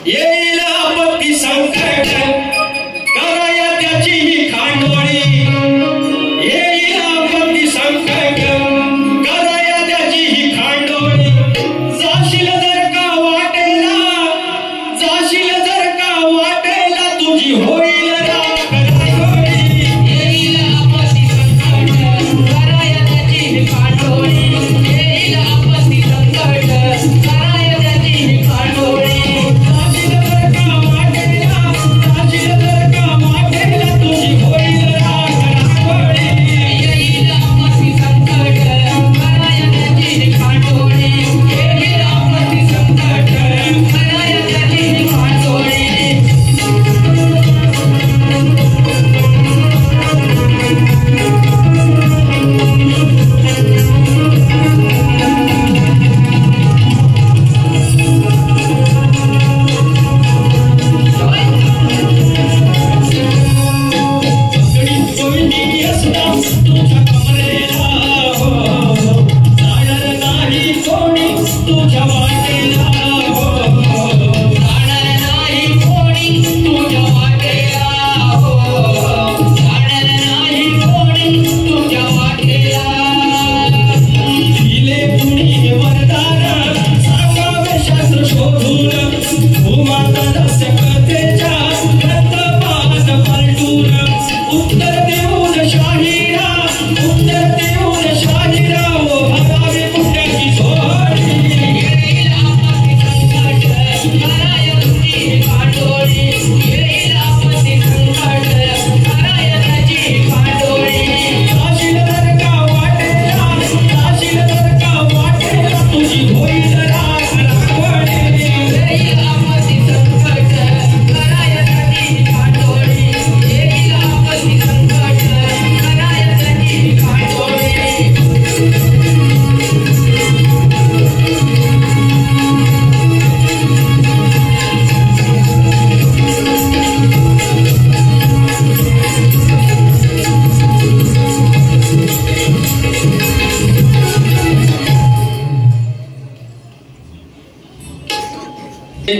A: येईल आपत्ती संकट कराया त्याची ही खांडोळी. येईल आपत्ती संकट कराया त्याची ही खांडोळी. जाशील जर का वाटेला तुझी होईल राख रांगोळी. येईल आपत्ती संकट कराया त्याची ही खांडोळी. येईल आपत्ती संकट कराया त्याची ही खांडोळी. जाशील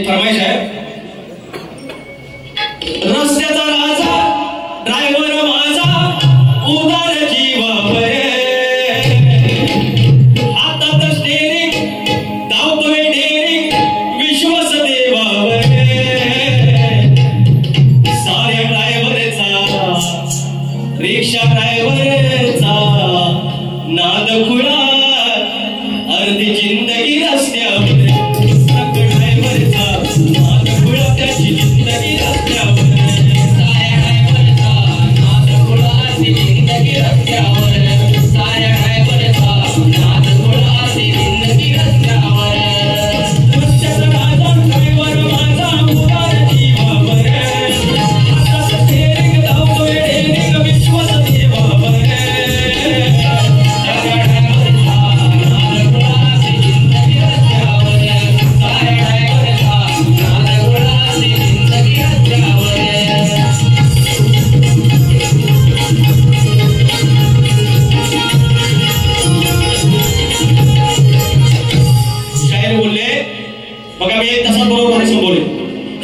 A: फरमाइश आहे रस्त्याचा राजा ड्रायव्हर माझा उदार जीवा हातात स्टेरिंग धावतोय डेरिंग विश्वास देवावर साऱ्या ड्रायव्हरचा रिक्षा ड्रायव्हरचा नाद खुळा अर्धी जिंदगी रस्त्यावर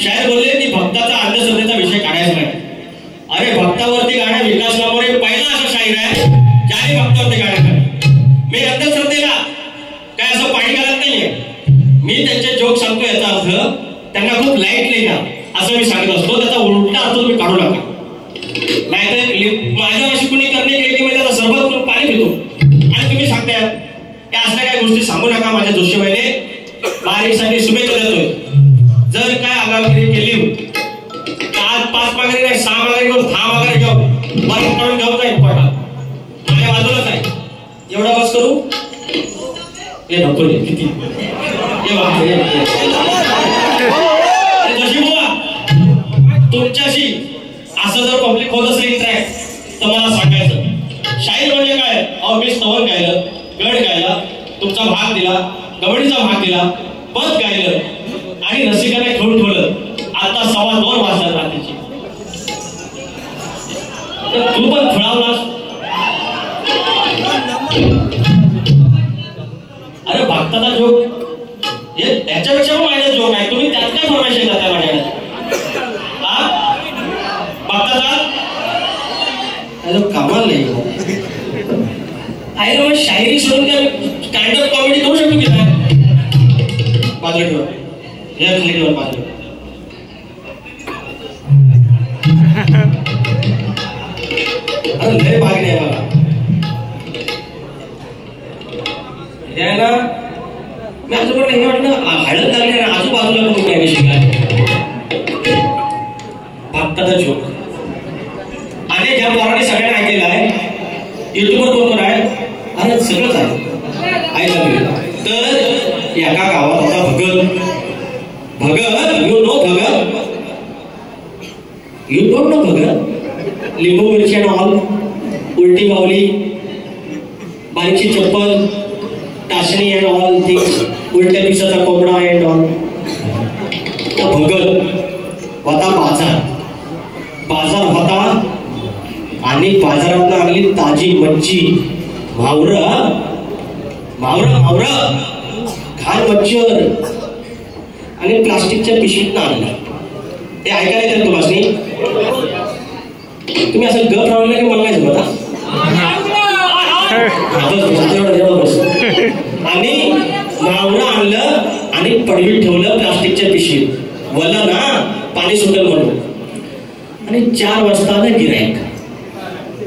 A: शायर बोलले की भक्ताचा अंधश्रद्धेचा विषय काढायचा नाही. अरे भक्तावरती गाणं विकास वामोरे पहिला असा शाहीर आहे ज्याने भक्तावरती गाणं केलं. मी अंधश्रद्धेला काय असं पाणी घालत नाहीये. मी त्यांचे जोक सांगतो याचा अर्थ त्यांना खूप लाईटली ना असं मी सांगत असतो. त्याचा उलटा अर्थ तुम्ही काढू नका. नाहीतर माझ्या अशी कुणी करणे केली की मी त्याचा सरबत करून पाणी पितो आणि तुम्ही सांगताय त्या असल्या काही गोष्टी सांगू नका. माझ्या जोशीबाईने बारीकसाठी शुभेच्छा देतोय. जर काय आगावगिरी केली आज 5 माघारी नाही 6 माघारी घेऊन 10 माघारी घेऊ बरं करून घेऊ जाईल पडा माझ्या बाजूलाच आहे. एवढा बस करू हे नको रे किती जशी बुवा तुमच्याशी असं जर पब्लिक होत असेल इंटरॅक्ट तर मला सांगायचं. शाहीर म्हणजे काय अहो मी स्तवन गायलं गड गायला तुमचा भाग दिला गवळीचा भाग दिला पद गायलं आणि रसिकाने ठेवून ठेवलं. आता 2:15 वाजतात रात्रीची तू पण थोडावलास. अरे भक्ताचा जोक हे त्याच्यापेक्षा पण माझा जोक आहे. तुम्ही त्यात काय फरमाईश करताय माझ्याकडे भक्ताचा कमाल नाही आहे. मग शायरी सोडून काय स्टँडअप कॉमेडी करू शकतो की नाही. बाजूला ठेवा या खाली ठेवा बाजूला. अरे लय भाग नाही मला ना मी आजूबाजूला हे वाटलं हळद लागली आजूबाजूला पण काय शिकाय भक्ताचा जोक आणि ज्या पोराने सगळ्यांना ऐकलेला आहे युट्यूबवर कोण आहे अरे सगळंच आहे ऐकलं. तर एका गावात होता Bhagat you know Bhagat you don't know Bhagat लिंबू मिरची अँड ऑल उलटी मावली बारीकची चप्पल टाचणी अँड ऑल थिंग्स उलट्या पिसाचा कोंबडा अँड ऑल. भगत होता बाजार होता आणि बाजारात आणली ताजी मच्छी मावरं घाण मच्छर आणि प्लास्टिकच्या पिशवीत आणली. ते ऐकायला येतात तुम्हाला तुम्ही असं गप राहिलं की मला नाही जमत. आणि मावरं आणलं आणि आणि पडवीत ठेवलं प्लास्टिकच्या पिशवीत वल्ला ना पाणी सुटेल म्हणून. आणि 4 वाजता आलं गिरायक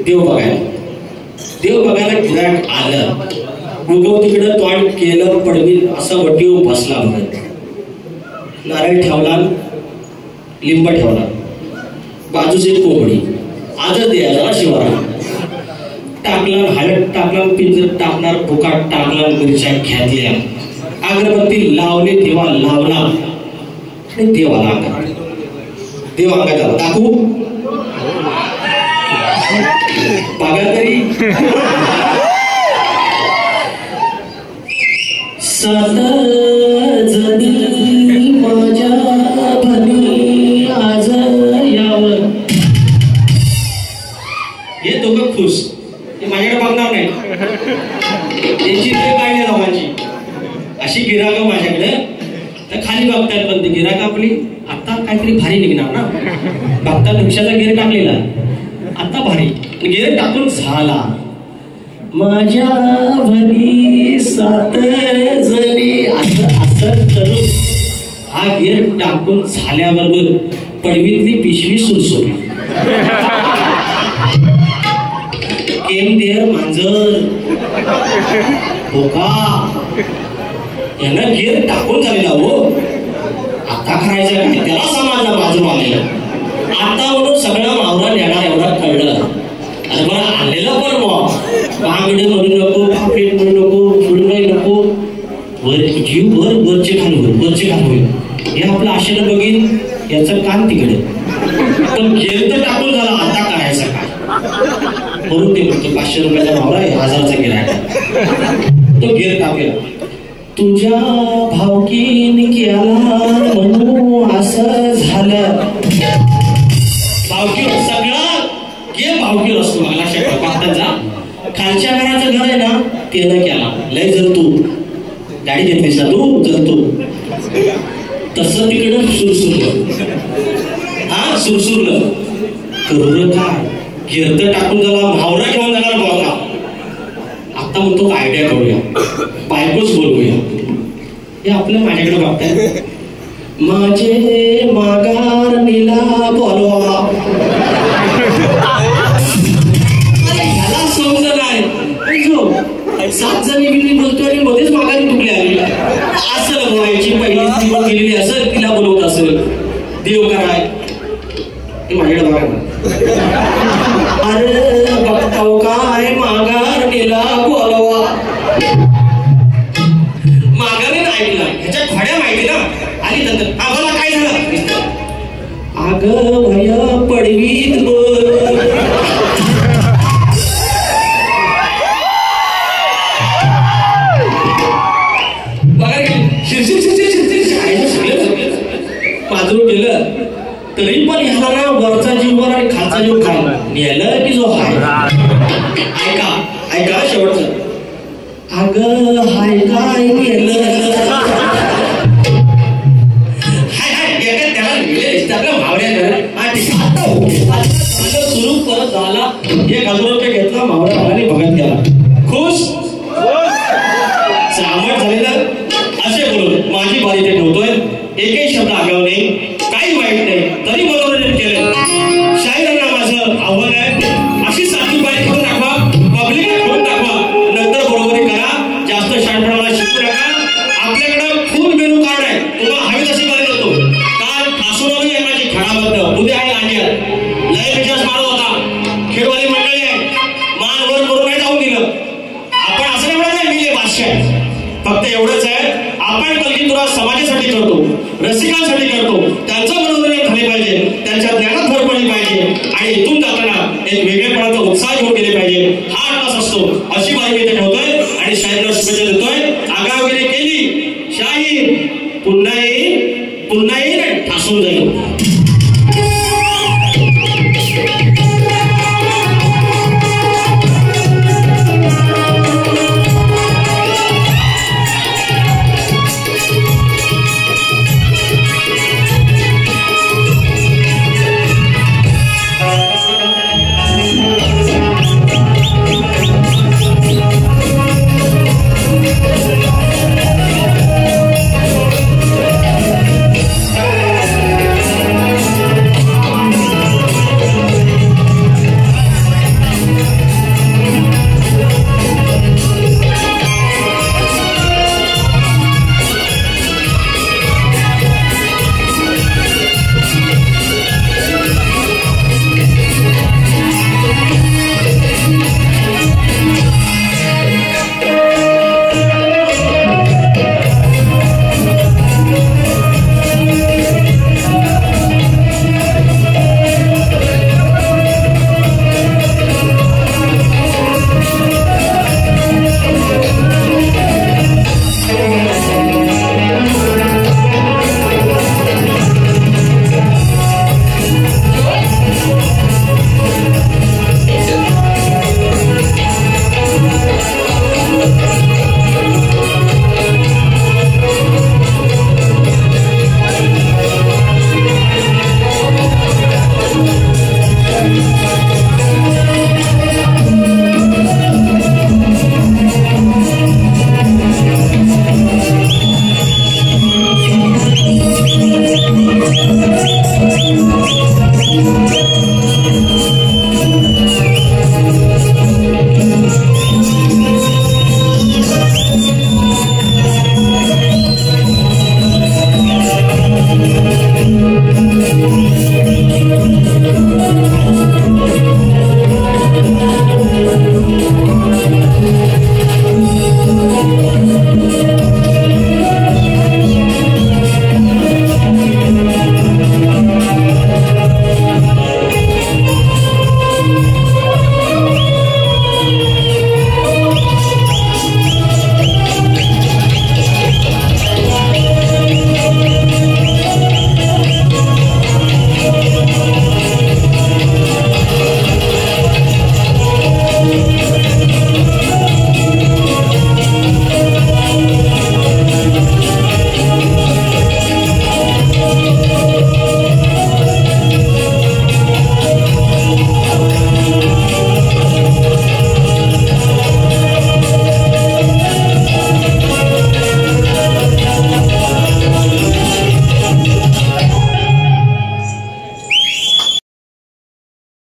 A: देव बघायला गिरायक आलं. उगव तिकडं तोंड केलं पडवीत असं वटीव बसला बघत. नारळ ठेवला, लिंब ठेवला, बाजूची कोंबडी आदर द्यायला शिवारा टाकला, हळद टाकला, पिंजर टाकणार, फुकाट टाकला, मिरच्या घातल्या, अगरबत्ती लावली, देवा लावला आणि देवाला देव अंगात आला. दाखवू बघा तरी. 7 जणी माझ्या भनी आज यावर. हे दोघं खुश, ते माझ्याकडे बघणार नाही, त्यांची काय नाही लोकांची. अशी गिराक माझ्याकडे तर खाली बघतात, पण ती गिराक आपली आता काहीतरी भारी निघणार ना. बघतात रिक्षाचा गेअर टाकलेला, आता भारी गेअर टाकून झाला. माझ्या भनी 7 जणी असं करून हा गेअर टाकून झाल्याबरोबर पडवीतली पिशवी सुरसुरली. केम देर मांजर बोका यानं गेअर टाकून झालेला हो. आता करायचं काय, त्याला समाजला बाजू आलेला. आता म्हणून सगळं मावरा नेणार एवढं कळलं. अरे बरं आलेलं पण मग बांगडे म्हणू नको, पापलेट म्हणू नको, फुलगाई नको, वर जीव वर वरचे खाली होईल. हे आपलं आशेनं बघीन, याचं कान तिकडे. पण गेअर तर टाकून झाला, आता करायचं काय म्हणून ते म्हणतो 500 रुपयाचा मावरा 1000चा गेअर तो गेअर टाकला. तुझ्या भावकीन केला म्हणून असं झालं. भावकीवर सगळं गेअर भावकीवर असतो. मला लक्षात पाहताचा खालच्या घराचं घर आहे ना, त्यानं केला लय जर तू गाडी घेतलीस ना, तू जर तू तसं तिकडं सुरसुरलं. हा सुरसुरलं करू काय, गेअर तर टाकून झाला, भावरा घेऊन जाणार बघा. आता म्हणतो आयडिया करूया, बायकोच बोलूया. हे आपलं माझ्याकडे बघताय. माझे माघार नीला बोलवा. ह्याला समज नाही. 7 जणी मी बोलतोय आणि मध्येच माघारी तुकली आली. असं बोलायची पहिली ती गेलेली असेल, तिला बोलवत असेल देव कराय. ते माझ्याकडे बघा. अरे बघताव काय माघार नीला बोलवा. माघारीने ऐकलं, ह्याच्या खोड्या माहिती ना. आणि नंतर आम्हाला काय झालं, अगं भय पडवीत पाजरू गेलं तरी पण ह्याला ना वरचा जीव वर आणि खालचा जीव खाय नेलं की जो हाय. ऐका शेवटचं. अगं हाय काय नेलं सुरू परत झाला. 1000 रुपये घेतला, मावळ्या भावाने भगत गेला. खुश सामट झालेलं. असे बोलून माझी बारी ते ठेवतोय. एकही शब्द आगाव नाही, काही वाईट नाही, तरी मनोरंजन केलं. शाहिरांना माझं आव्हान आहे, अशी साधी बारी ठेवून दाखवा, पब्लिकला ठेवून दाखवा, नंतर बरोबरी करा. जास्त शहाणपणाला शिकू नका. आपल्याकडं खूप मेनू कार्ड आहे, तुम्हाला हवी तशी बारी देतो. काल ठासून आलो एकाची खेळाबद्दल, उद्या आहे आज्यात लय विचार मारत होता. खेळवाली मंडळी आहे, मान वर करून नाही जाऊन दिलं. आपण असं नाही म्हणत मी बादशाह. फक्त एवढंच आहे, आपण कलगीतुरा समाजासाठी करतो, रसिकांसाठी करतो. त्यांचं मनोरंजन झाले पाहिजे, त्यांच्या ज्ञानात भर पडली पाहिजे आणि इथून जाताना एक वेगळेपणाचा उत्साह घेऊन गेले पाहिजे. हा अट्टास असतो. अशी बारी मी ठेवतोय आणि शाहीरला शुभेच्छा देतोय. आगा वगैरे केली शाहीर पुन्हा येईल ठासून जाईल.
C: Thank you.